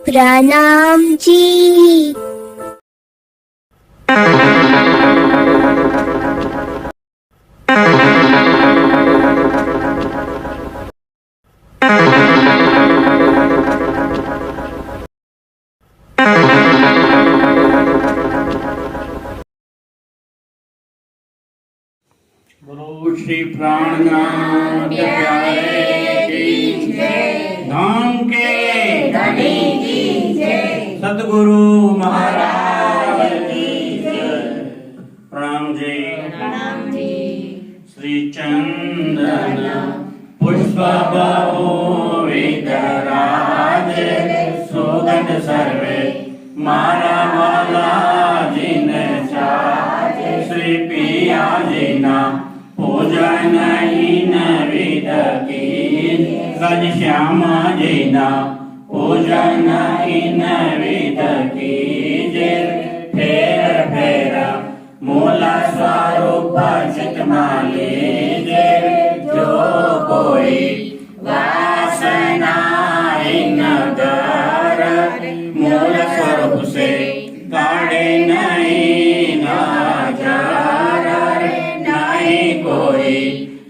प्रणाम जी। बोलो श्री प्राणनाथ प्यारे की जय, धाम के धनी की जय, सतगुरु महाराज की जय। प्रणाम जी। प्रणाम जी। श्री चंदन पुष्प बहु विदराज, सुगंध सर्वे माला वाला जिन चाज, श्री पिया जिना पूजन इन विद की, गज श्याम जिना पूजन इन विद की। फेर फेर मूल स्वरूप चितमाली, जो कोई वासना इन दर, मूल स्वरूप से काढ़े नहीं नजर। नहीं कोई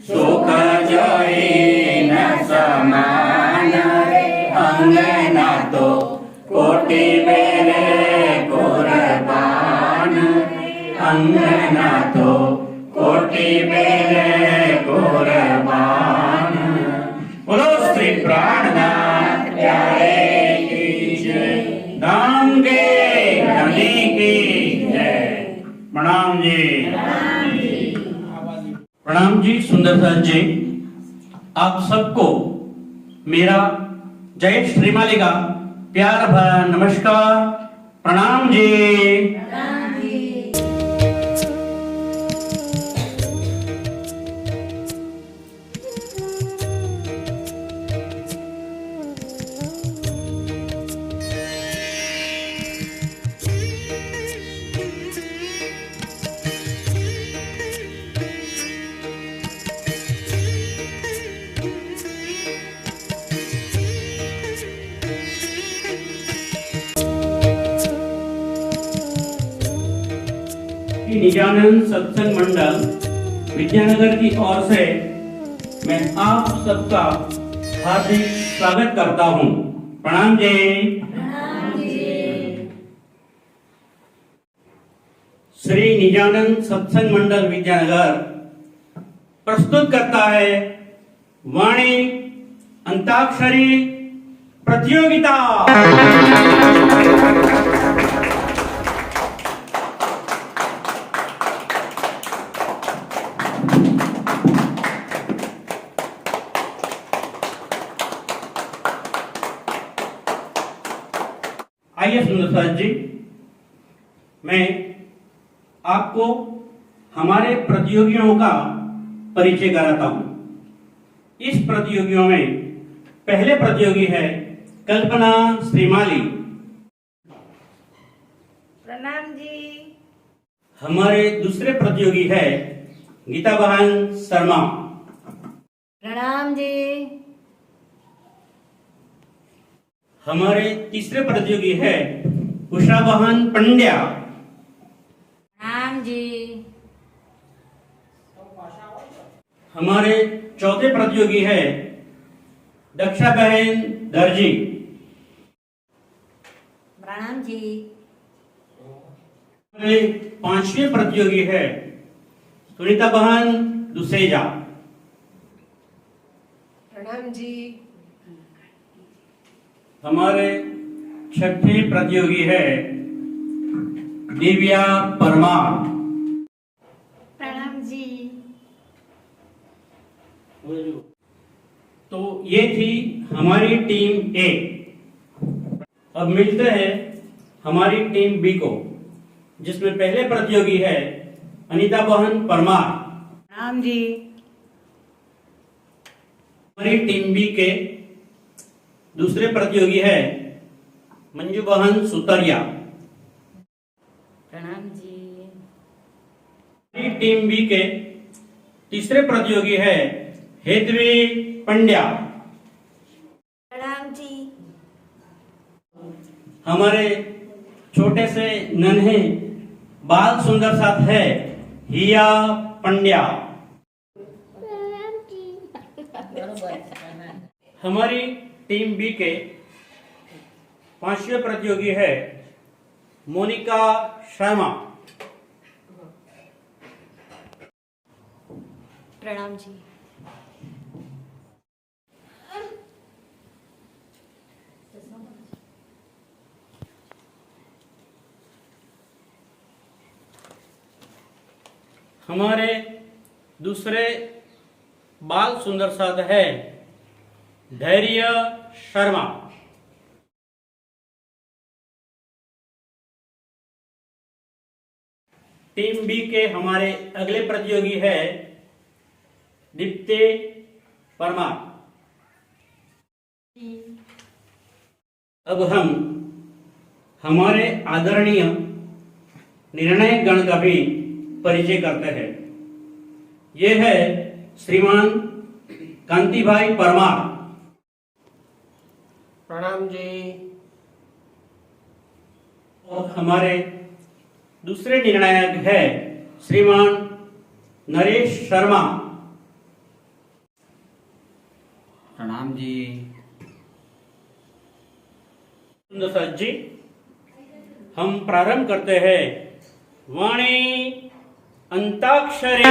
सुख जोई न समान, अंगना तो कोटि मेरे कुर्बान, अंगना तो कोटि मेरे कुर्बान। बोलो श्री प्राणनाथ प्यारे की जय, धाम के धनी की जय। प्रणाम जी। प्रणाम जी सुंदरदास जी, आप सबको मेरा जय श्रीमाली का प्यार भरा नमस्कार। प्रणाम जी। निजानंद सत्संग मंडल विद्यानगर की ओर से मैं आप सबका हार्दिक स्वागत करता हूँ। प्रणाम जी। श्री निजानंद सत्संग मंडल विद्यानगर प्रस्तुत करता है वाणी अंताक्षरी प्रतियोगिता। आइए सुंदरदास जी, मैं आपको हमारे प्रतियोगियों का परिचय कराता हूं। इस प्रतियोगियों में पहले प्रतियोगी है कल्पना श्रीमाली। प्रणाम जी। हमारे दूसरे प्रतियोगी है गीता बहन शर्मा। प्रणाम जी। हमारे तीसरे प्रतियोगी है उषा बहन पंड्या। प्रणाम जी। हमारे चौथे प्रतियोगी है दक्षा बहन दर्जी। प्रणाम जी। हमारे पांचवें प्रतियोगी है सुनीता बहन दुसेजा। प्रणाम जी। हमारे छठे प्रतियोगी है दिव्या परमार। प्रणाम जी। तो ये थी हमारी टीम ए। अब मिलते हैं हमारी टीम बी को, जिसमें पहले प्रतियोगी है अनीता बहन परमार। प्रणाम जी। हमारी टीम बी के दूसरे प्रतियोगी है मंजू बहन सुतरिया। प्रणाम जी। हमारी टीम बी के तीसरे प्रतियोगी है हेतवी पंड्या। प्रणाम जी। हमारे छोटे से नन्हे बाल सुंदर साथ है हिया पंड्या। हमारी टीम बी के 5वें प्रतियोगी है मोनिका शर्मा। प्रणाम जी। हमारे दूसरे बाल सुंदर साथ है धैर्य शर्मा। टीम बी के हमारे अगले प्रतियोगी है दीप्ति परमार। अब हम हमारे आदरणीय निर्णय गण का भी परिचय करते हैं। ये है श्रीमान कांतिभाई परमार। प्रणाम जी। और हमारे दूसरे निर्णायक है श्रीमान नरेश शर्मा। प्रणाम जी। सुंदर साथ जी, हम प्रारंभ करते हैं वाणी अंताक्षरी।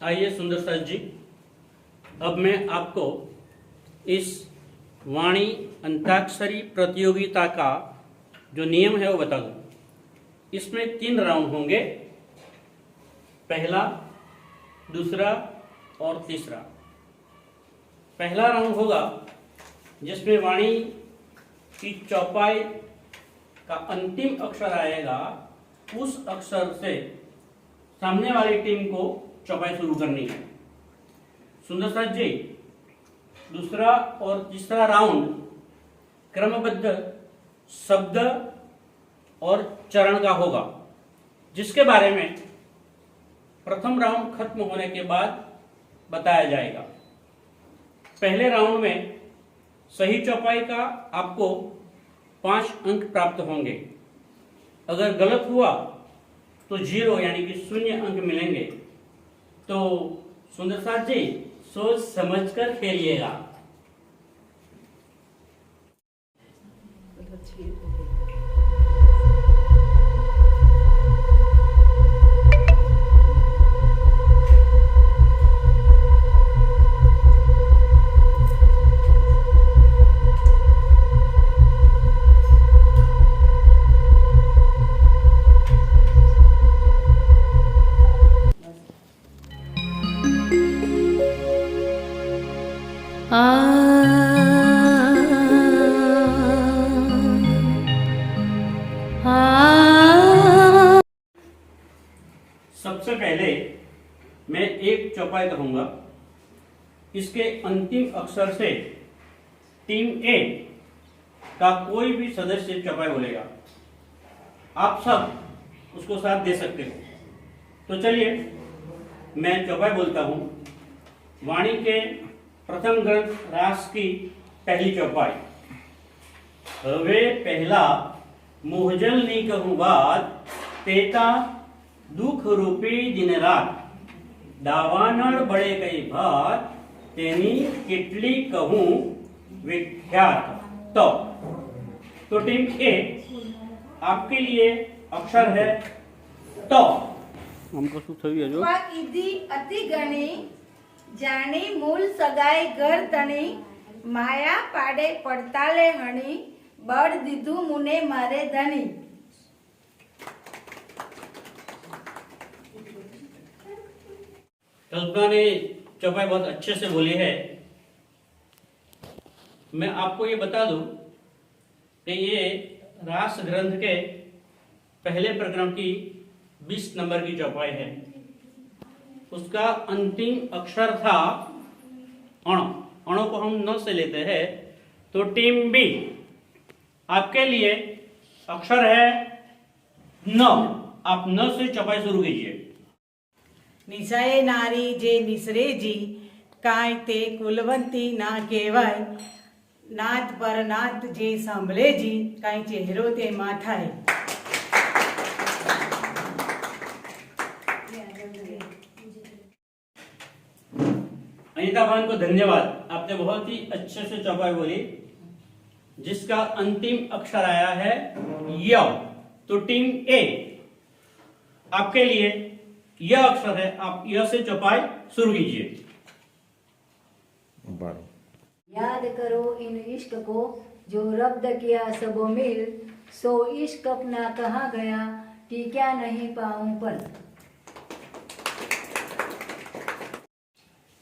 आइए सुंदर साथ जी, अब मैं आपको इस वाणी अंताक्षरी प्रतियोगिता का जो नियम है वो बता दूं। इसमें 3 राउंड होंगे, पहला, दूसरा और तीसरा। पहला राउंड होगा जिसमें वाणी की चौपाई का अंतिम अक्षर आएगा, उस अक्षर से सामने वाली टीम को चौपाई शुरू करनी है। सुंदर साथ जी, दूसरा और तीसरा राउंड क्रमबद्ध शब्द और चरण का होगा, जिसके बारे में प्रथम राउंड खत्म होने के बाद बताया जाएगा। पहले राउंड में सही चौपाई का आपको 5 अंक प्राप्त होंगे। अगर गलत हुआ तो 0 यानी कि 0 अंक मिलेंगे। तो सुंदर साथ जी, सोच समझकर खेलिएगा। सबसे पहले मैं एक चौपाई कहूंगा, इसके अंतिम अक्षर से टीम ए का कोई भी सदस्य चौपाई बोलेगा। आप सब उसको साथ दे सकते हो। तो चलिए मैं चौपाई बोलता हूं। वाणी के प्रथम ग्रंथ रास की पहली चौपाई। हवे पहला मोहजल नी कहूं बात, तेता दुख रूपी दिन रात, दावानळ बड़े कई भात, तेनी किटली कहूं विख्यात। तो टीम ए, आपके लिए अक्षर है तो। हमको શું થયું હજુ? કીધી અતિ ગણી, જાણી મૂલ સગાઈ ઘર તણી, માયા પાડે પડતાલે હણી, બળ દીધું મુને મારે ધણી। कल्पना ने चौपाई बहुत अच्छे से बोली है। मैं आपको ये बता दूं कि ये रास ग्रंथ के पहले प्रकरण की 20 नंबर की चौपाई है। उसका अंतिम अक्षर था अण। अणों को हम न से लेते हैं, तो टीम बी आपके लिए अक्षर है न। आप न से चौपाई शुरू कीजिए। નિશાએ નારી જે નિસરેજી કાંઈ તે કુલવંતી ના કહેવાય, નાથ પર નાથ જે સાંભળેજી કાંઈ ચહેરો તે માથાય। अनिता भान को धन्यवाद, आपने बहुत ही अच्छे से चौपाई बोली, जिसका अंतिम अक्षर आया है य। तो टीम ए आपके लिए यह अक्षर है, आप य से चौपाई शुरू कीजिए। याद करो इन इश्क को जो रब्द किया सबो मिल, सो इश्क अपना कहाँ गया कि क्या नहीं पाऊं पर।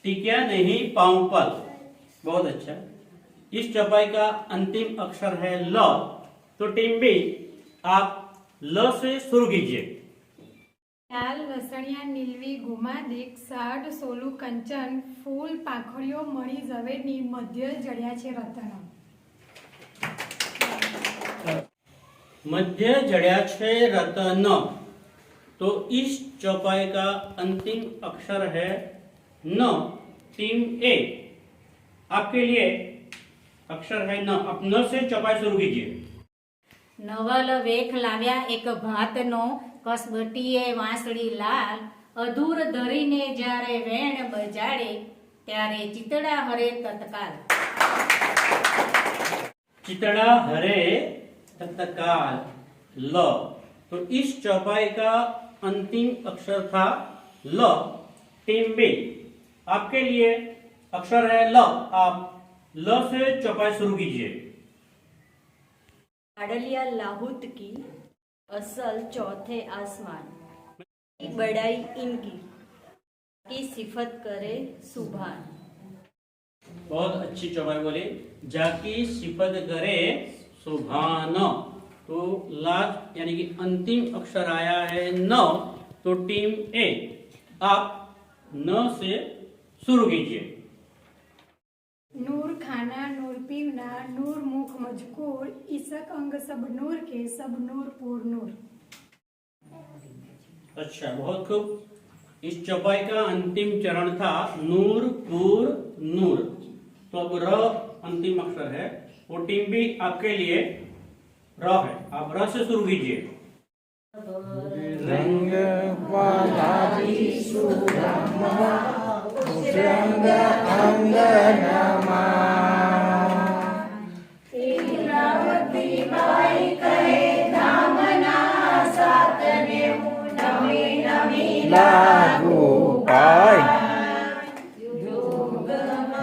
टिकिया नहीं पाऊं पल। बहुत अच्छा। इस चौपाई का अंतिम अक्षर है ल। तो टीम बी आप ल से शुरू कीजिए। लाल वसणिया नीलवी गुमादिक साड सोलू कंचन फूल पाखड़ियों मणि जवेनी मध्य जड़िया छे रतन। मध्य जड़िया छे रतन। तो इस चौपाई का अंतिम अक्षर है न। टीम ए आपके लिए अक्षर है न। आप न से चौपाई शुरू कीजिए। નવલ વેખ લાવ્યા એક ભાતનો કસબટીએ વાંસળી લાલ અધૂર ધરીને જ્યારે વેણ બજાડે ત્યારે ચિતડા હરે તત્કાલ। चितड़ा हरे तत्काल ल। तो इस चौपाई का अंतिम अक्षर था ल। टीम बी आपके लिए अक्षर है ल। आप ल से चौपाई शुरू कीजिए। अडलिया लाहौत की असल चौथे आसमान, बड़ाई इनकी की सिफत करे सुभान। बहुत अच्छी चौपाई बोली। जाकी सिफत करे सुभान। तो लास्ट यानी कि अंतिम अक्षर आया है न। तो टीम ए आप न से शुरू कीजिए। नूर खाना नूर पीवना नूर मुख मजकूर इसक अंग सब नूर के सब नूर पूर नूर। अच्छा, बहुत खूब। इस चौपाई का अंतिम चरण था नूर पूर नूर। तो अब र अंतिम अक्षर है। वो टीम भी आपके लिए र है। आप र से शुरू कीजिए। रंग वाला रंग अंगनमा लागू पाय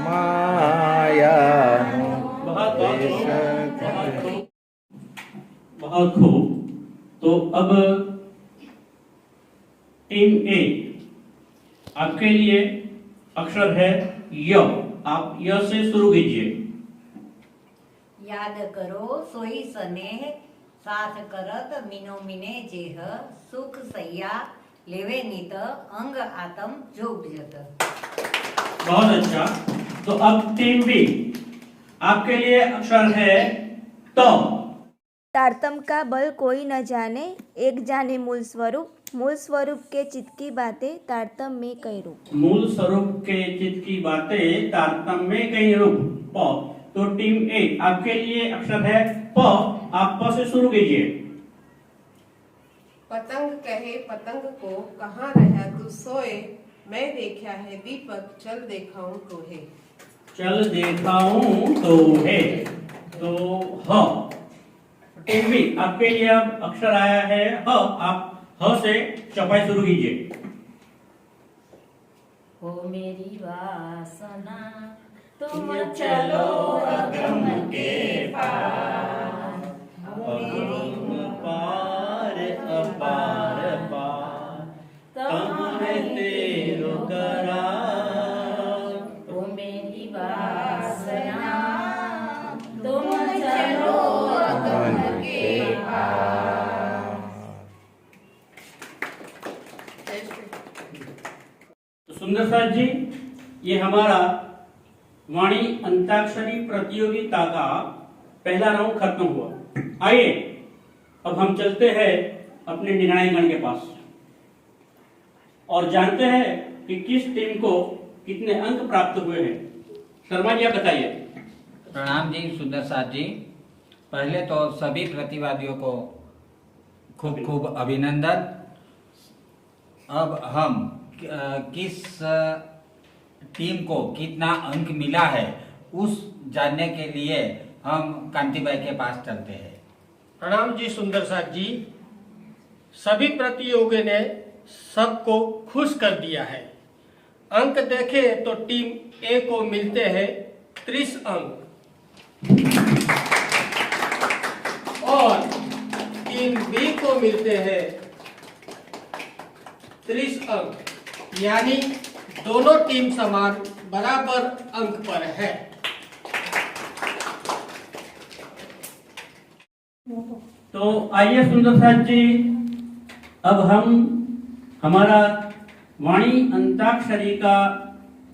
मायानो बहुत खूब। तो अब टीम ए आपके लिए अक्षर है य। आप य से शुरू कीजिए। યાદ કરો સોઈ સ્નેહ સાથ કરત મીનો મીને જેહ સુખ સૈયા લેવે નિત અંગ આતમ જોગ જત। बहुत अच्छा। तो अब टीम बी आपके लिए अक्षर है त। तारतम का बल कोई न जाने, एक जाने मूल स्वरूप के चित्त की बातें तारतम में कई रूप। मूल स्वरूप के चित्त की बातें तारतम्य में कई रूप प। तो टीम ए आपके लिए अक्षर है प। आप प से शुरू कीजिए। पतंग कहे पतंग को कहाँ रहा तू सोए, मैं देखा है दीपक चल देखाऊं तो है। चल देखाऊं तो है। तो ह। टीम बी आपके लिए अब अक्षर आया है ह। आप ह से चौपाई शुरू कीजिए। हो मेरी वासना तुम चलो अगम के पार, हो मेरी पार अपार पार कहाँ है तेरो करार। हो मेरी वासना तुम चलो अगम के पार। तो सुंदर साथ जी, ये हमारा वाणी अंताक्षरी प्रतियोगिता का पहला राउंड खत्म हुआ। आइए अब हम चलते हैं अपने निर्णायकगण के पास और जानते हैं कि किस टीम को कितने अंक प्राप्त हुए हैं। शर्मा जी आप बताइए। प्रणाम जी सुंदर साथ जी। पहले तो सभी प्रतिवादियों को खूब खूब अभिनंदन। अब हम किस टीम को कितना अंक मिला है उस जानने के लिए हम कांति भाई के पास चलते हैं। प्रणाम जी सुंदर साथ जी। सभी प्रतियोगी ने सबको खुश कर दिया है। अंक देखें तो टीम ए को मिलते हैं 30 अंक और टीम बी को मिलते हैं 30 अंक, यानी दोनों टीम समान बराबर अंक पर है। तो आइए सुंदर साथ जी, अब हम हमारा वाणी अंताक्षरी का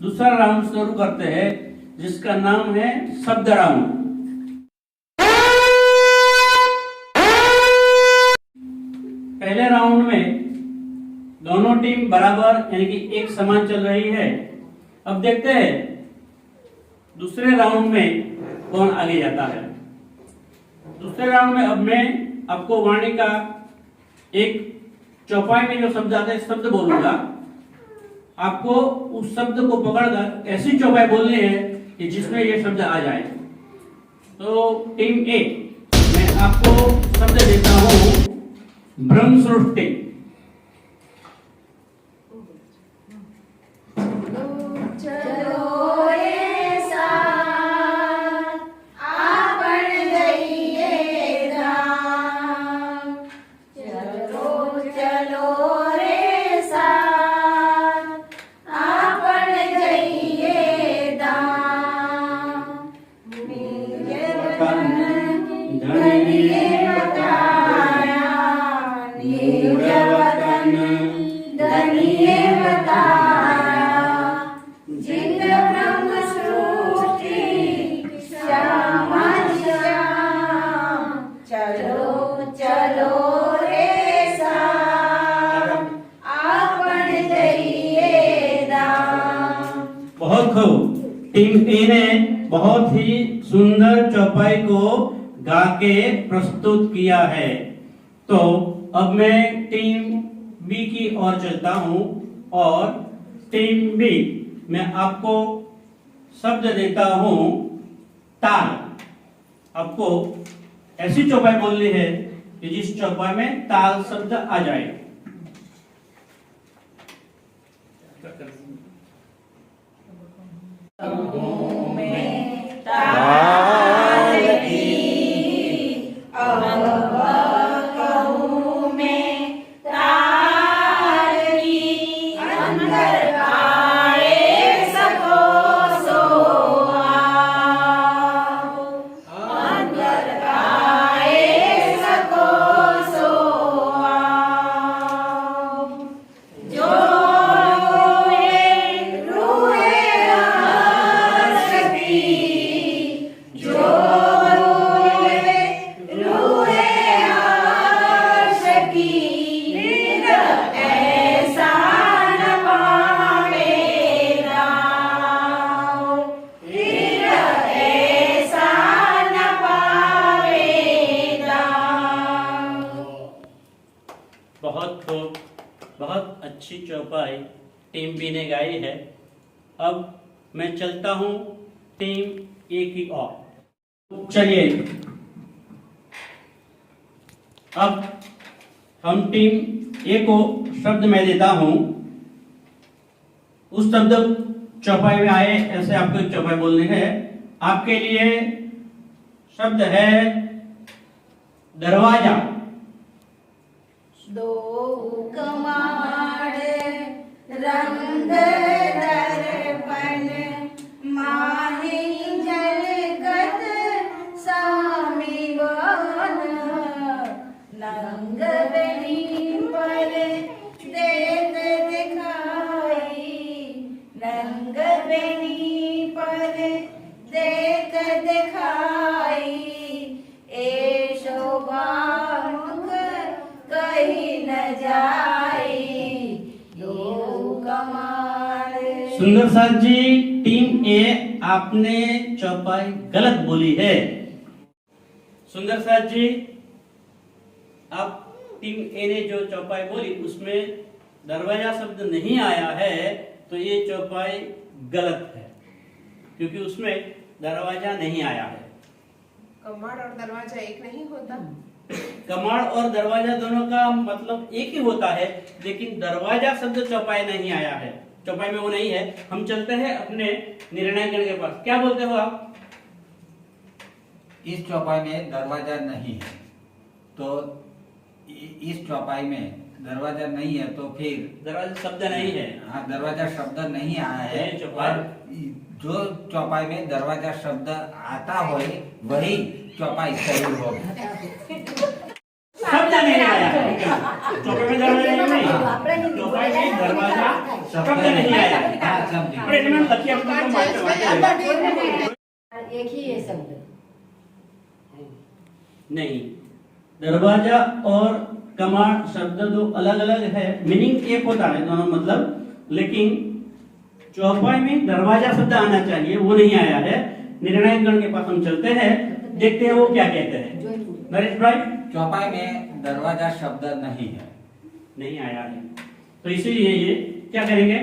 दूसरा राउंड शुरू करते हैं, जिसका नाम है शब्द राउंड। पहले राउंड में दोनों टीम बराबर यानी कि एक समान चल रही है। अब देखते हैं दूसरे राउंड में कौन आगे जाता है। दूसरे राउंड में अब मैं आपको वाणी का एक चौपाई में जो शब्द आता है शब्द बोलूंगा। आपको उस शब्द को पकड़कर ऐसी चौपाई बोलनी है कि जिसमें ये शब्द आ जाए। तो टीम ए, मैं आपको शब्द देता हूं ब्रह्म सृष्टि। बहुत खूब, टीम ए ने बहुत ही सुंदर चौपाई को गा के प्रस्तुत किया है। तो अब मैं टीम बी की ओर चलता हूं और टीम बी मैं आपको शब्द देता हूं ताल। आपको ऐसी चौपाई बोलनी है कि जिस चौपाई में ताल शब्द आ जाए। बहुत अच्छी चौपाई टीम बी ने गाई है। अब मैं चलता हूं टीम ए की ओर। चलिए अब हम टीम ए को शब्द मैं देता हूं। उस शब्द चौपाई में आए ऐसे आपको एक चौपाई बोलनी है। आपके लिए शब्द है दरवाजा। दो कमाड़ रंग दर्पण माही जलगत सामीवन नंग बनी पर देत सुंदर साथ जी, टीम ए आपने चौपाई गलत बोली है। सुंदर साथ जी, आप टीम ए ने जो चौपाई बोली उसमें दरवाजा शब्द नहीं आया है, तो ये चौपाई गलत है, क्योंकि उसमें दरवाजा नहीं आया है। कमाड़ और दरवाजा एक नहीं होता? कमाड़ और दरवाजा दोनों का मतलब एक ही होता है, लेकिन दरवाजा शब्द चौपाई नहीं आया है, चौपाई में वो नहीं है। हम चलते हैं अपने निर्णय गण के पास। क्या बोलते हो आप? इस चौपाई में दरवाजा नहीं है, तो इस चौपाई में दरवाजा नहीं है, तो फिर दरवाजा शब्द नहीं है। हाँ, दरवाजा शब्द नहीं आया है। चौपाई और जो चौपाई में दरवाजा शब्द आता हो वही चौपाई सही होगी। शब्द नहीं आया, चौपाई में दरवाजा नहीं, चौपाई में दरवाजा शब्द नहीं आया। एक ही है शब्द नहीं, दरवाजा और कमाड़ शब्द दो अलग अलग है, मीनिंग एक होता है दोनों मतलब, लेकिन चौपाई में दरवाजा शब्द आना चाहिए, वो नहीं आया है। निर्णायक गण के पास हम चलते हैं, देखते हैं वो क्या कहते हैं। नरेश भाई, चौपाई में दरवाजा शब्द नहीं है, नहीं आया है, तो इसीलिए ये क्या करेंगे,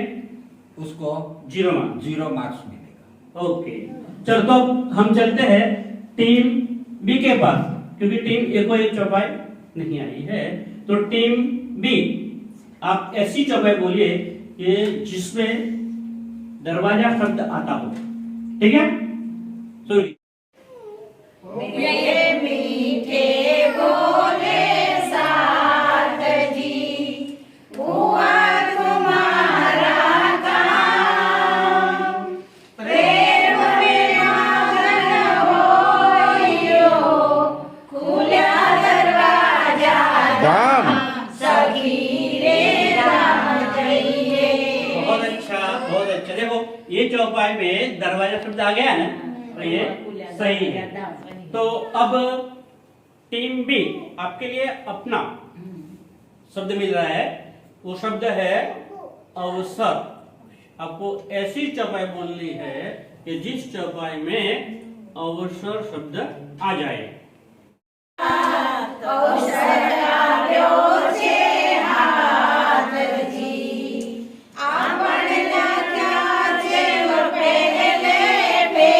उसको 0 मार्क्स। 0 मार्क्स मिलेगा। ओके, चलो तो हम चलते हैं टीम बी के पास, क्योंकि टीम ए को ये चौपाई नहीं आई है। तो टीम बी, आप ऐसी चौपाई बोलिए कि जिसमें दरवाजा शब्द आता हो, ठीक है? सुनिए। मीठे बोले साथ जी, हुआ तुम्हारा काम, प्रेम में मगन होइयो, खुला दरवाजा राम सखी रे राम जइए। बहुत अच्छा, बहुत अच्छा। देखो ये चौपाई में दरवाजा शब्द आ गया ना, तो ये सही है। तो अब टीम बी आपके लिए अपना शब्द मिल रहा है, वो शब्द है अवसर। आपको ऐसी चौपाई बोलनी है कि जिस चौपाई में अवसर शब्द आ जाए। अवसर आव्यो छे हाथ जी, आपणना क्या जेव पहले फेरे,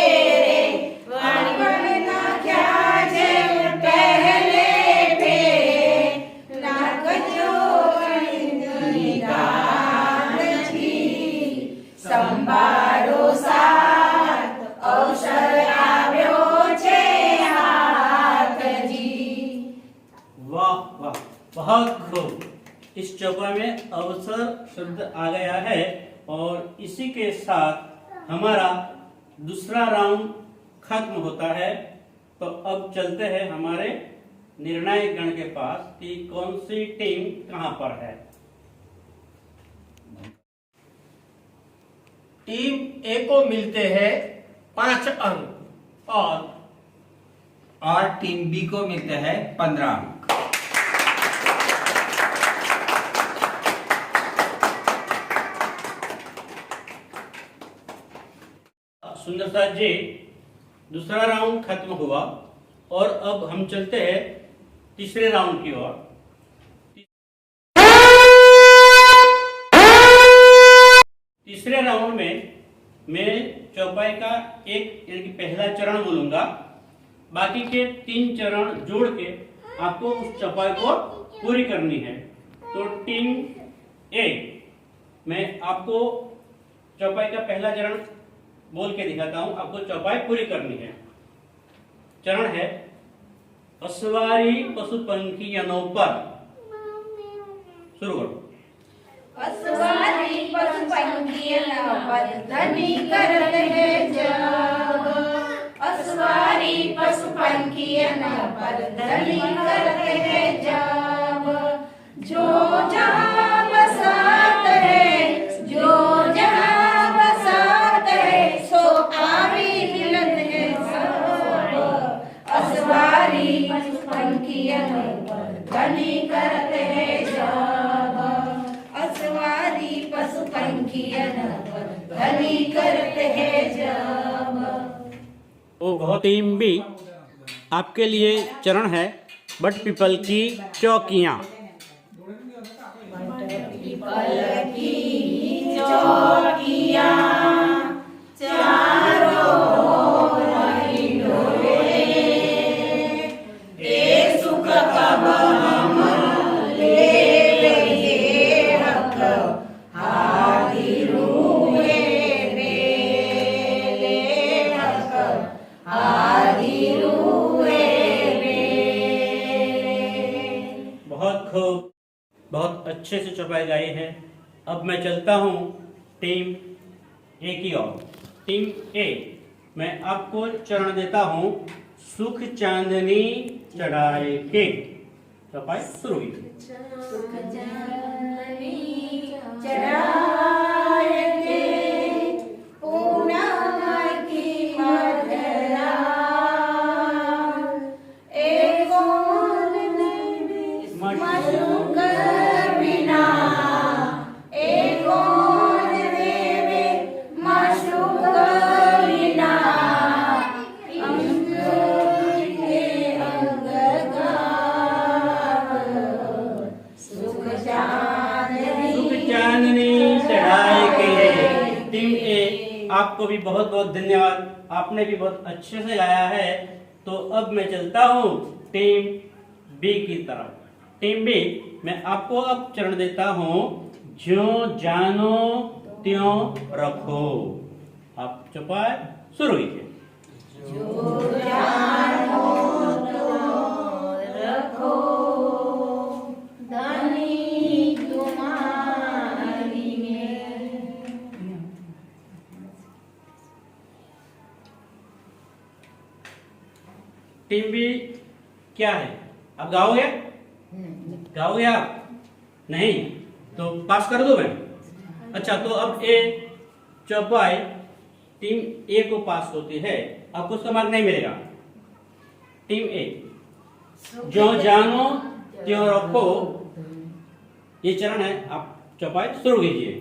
आपणना क्या जेव पहले फेरे, नागजो निदान जी, संभारो साथ अवसर आव्यो छे हाथ जी। वाह वाह, बहुत खूब। इस चौपाई में अवसर शब्द आ गया है, और इसी के साथ हमारा दूसरा राउंड खत्म होता है। तो अब चलते हैं हमारे निर्णायक गण के पास कि कौन सी टीम कहां पर है। टीम ए को मिलते हैं 5 अंक और टीम बी को मिलते हैं 15 अंक। सुंदर साथ जी, दूसरा राउंड खत्म हुआ और अब हम चलते हैं तीसरे राउंड की ओर। तीसरे राउंड में मैं चौपाई का एक यानी कि पहला चरण बोलूंगा, बाकी के 3 चरण जोड़ के आपको उस चौपाई को पूरी करनी है। तो टीम ए, मैं आपको चौपाई का पहला चरण बोल के दिखाता हूं, आपको चौपाई पूरी करनी है। चरण है अस्वारी पशु पंखी यनों पर। शुरू करो। अस्वारी पशु पंखी पर धनी करत है जब, अस्वारी पशु पंखी पर धनी करत है जब, जो जहाँ बसात है, जो जहाँ बसात है, सो आवी मिलत है सब, अस्वारी पशु पंखी पर धनी करत है जब, अस्वारी पशु पंखी पर धनी करते हैं जब। ओ बहुत टीम बी, आपके लिए चरण है बट पीपल की चौकियां। बहुत खूब, बहुत अच्छे से चौपाई गाई है। अब मैं चलता हूँ टीम ए की ओर। टीम ए, मैं आपको चरण देता हूँ सुख चांदनी चढ़ाए के। चौपाई शुरू हुई। आपको भी बहुत बहुत धन्यवाद, आपने भी बहुत अच्छे से गाया है। तो अब मैं चलता हूँ टीम बी की तरफ। टीम बी, मैं आपको अब चरण देता हूँ ज्यों जानो त्यों रखो। आप चौपाई शुरू कीजिए। टीम बी क्या है, आप गाओगे? गाओगे आप? नहीं तो पास कर दो मैं। अच्छा, तो अब ए चौपाई टीम ए को पास होती है, आपको उसका मार्क नहीं मिलेगा। टीम ए, जो जानो त्यों रखो, ये चरण है। आप चौपाई शुरू कीजिए।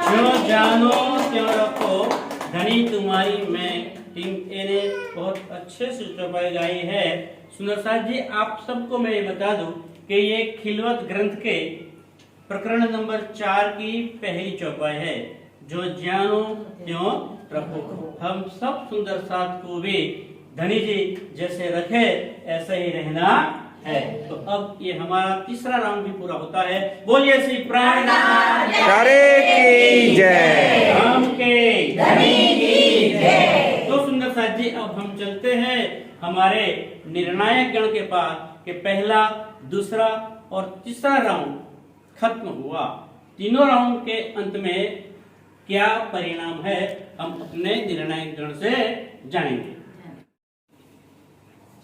जो जानो त्यों रखो, धनी तुम्हारी मैं। टीम ए ने बहुत अच्छे से चौपाई गाई है। सुंदर साथ जी, आप सबको मैं ये बता दूं कि ये खिलवत ग्रंथ के प्रकरण नंबर 4 की पहली चौपाई है, जो जानो त्यों रखो। हम सब सुंदर साथ को भी धनी जी जैसे रखे ऐसे ही रहना है। तो अब ये हमारा तीसरा राउंड भी पूरा होता है। बोलिए श्री प्राणनाथ की जय, राम के धनी की जय। तो सुंदर साथ जी, अब हम चलते हैं हमारे निर्णायक गण के पास कि पहला, दूसरा और तीसरा राउंड खत्म हुआ। तीनों राउंड के अंत में क्या परिणाम है, हम अपने निर्णायक गण से जानेंगे।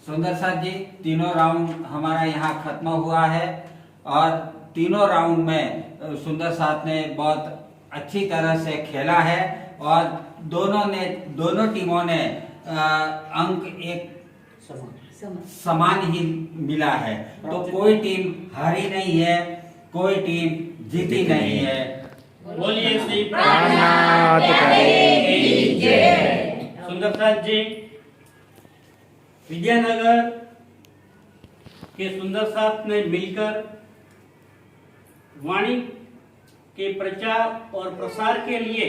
सुंदर साथ जी, तीनों राउंड हमारा यहाँ खत्म हुआ है और तीनों राउंड में सुंदर साथ ने बहुत अच्छी तरह से खेला है और दोनों टीमों ने अंक एक समान ही मिला है। तो कोई टीम हारी नहीं है, कोई टीम जीती नहीं है। बोलिए श्री प्राणनाथ की जय। सुंदर साथ जी, विद्यानगर के सुंदर साथ ने मिलकर वाणी के प्रचार और प्रसार के लिए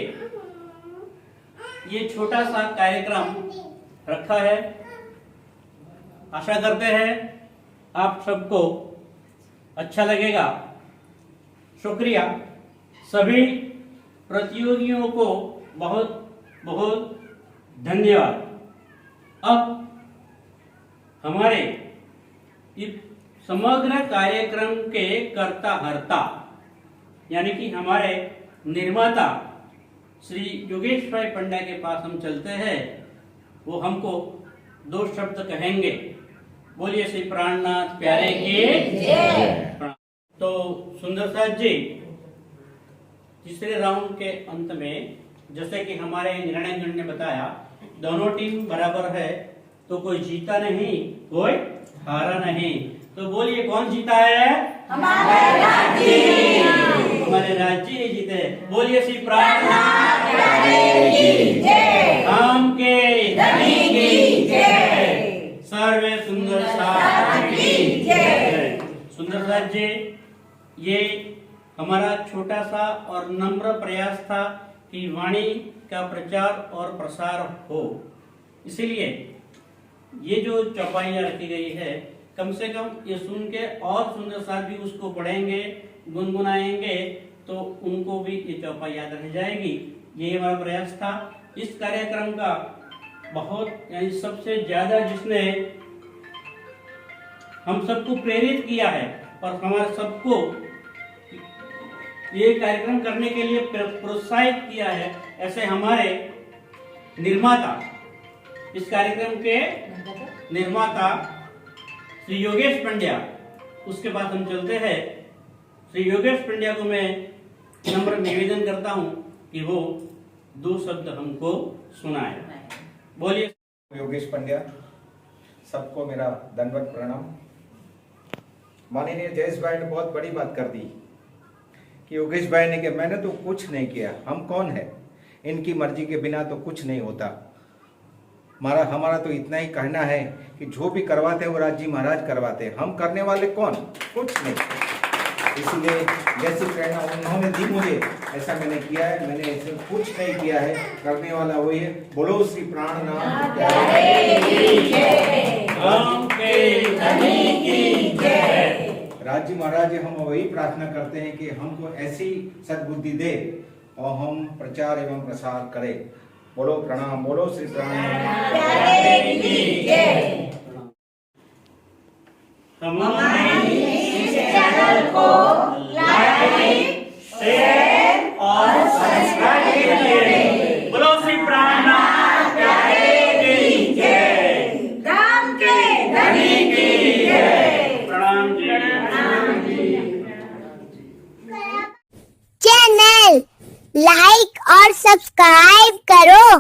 ये छोटा सा कार्यक्रम रखा है। आशा करते हैं आप सबको अच्छा लगेगा। शुक्रिया। सभी प्रतियोगियों को बहुत बहुत धन्यवाद। अब हमारे इस समग्र कार्यक्रम के कर्ता हर्ता यानी कि हमारे निर्माता श्री योगेश भाई पंड्या के पास हम चलते हैं। वो हमको 2 शब्द कहेंगे। बोलिए श्री प्राणनाथ प्यारे की जय। तो सुंदर साथ जी, तीसरे राउंड के अंत में जैसे कि हमारे निर्णय गण ने बताया, दोनों टीम बराबर है, तो कोई जीता नहीं कोई हारा नहीं। तो बोलिए कौन जीता है? हमारे राज्य ही जीते। बोलिए श्री प्राणनाथ प्यारे की जय। राम के धनी की जय। सर्वे सुंदर साथ की जय। सुंदर साथ जी, ये हमारा छोटा सा और नम्र प्रयास था कि वाणी का प्रचार और प्रसार हो। इसीलिए ये जो चौपाइयाँ रखी गई है, कम से कम ये सुन के और सुंदर साथ भी उसको पढ़ेंगे, गुनगुनाएंगे, तो उनको भी ये चौपाई याद रह जाएगी। ये हमारा प्रयास था। इस कार्यक्रम का बहुत यानी सबसे ज्यादा जिसने हम सबको प्रेरित किया है और हमारे सबको ये कार्यक्रम करने के लिए प्रोत्साहित किया है, ऐसे हमारे निर्माता, इस कार्यक्रम के निर्माता श्री योगेश पंड्या, उसके बाद हम चलते हैं। श्री योगेश पंड्या को मैं नम्र निवेदन करता हूं कि वो 2 शब्द हमको सुनाए। बोलिए। योगेश पंड्या, सबको मेरा दंडवत प्रणाम। माननीय जयेश भाई ने बहुत बड़ी बात कर दी कि योगेश भाई ने कि मैंने तो कुछ नहीं किया, हम कौन है, इनकी मर्जी के बिना तो कुछ नहीं होता। हमारा तो इतना ही कहना है कि जो भी करवाते हैं वो राज जी महाराज करवाते हैं, हम करने वाले कौन, कुछ नहीं। इसलिए जैसी प्रेरणा उन्होंने दी मुझे, ऐसा मैंने किया है। मैंने ऐसे कुछ नहीं किया है, करने वाला वही है। बोलो श्री प्राणनाथ प्यारे की जय। राम के धनी की जय। राज जी महाराज, हम वही प्रार्थना करते हैं कि हमको ऐसी सद्बुद्धि दे और हम प्रचार एवं प्रसार करें। बोलो प्रणाम। बोलो श्री प्राणनाथ प्यारे की जय। हमारी इस चैनल को लाइक, शेयर और सब्सक्राइब करें। बोलो श्री प्राणनाथ प्यारे की जय। राम के धनी की जय। प्रणाम जी। चैनल लाइक और सब्सक्राइब करो।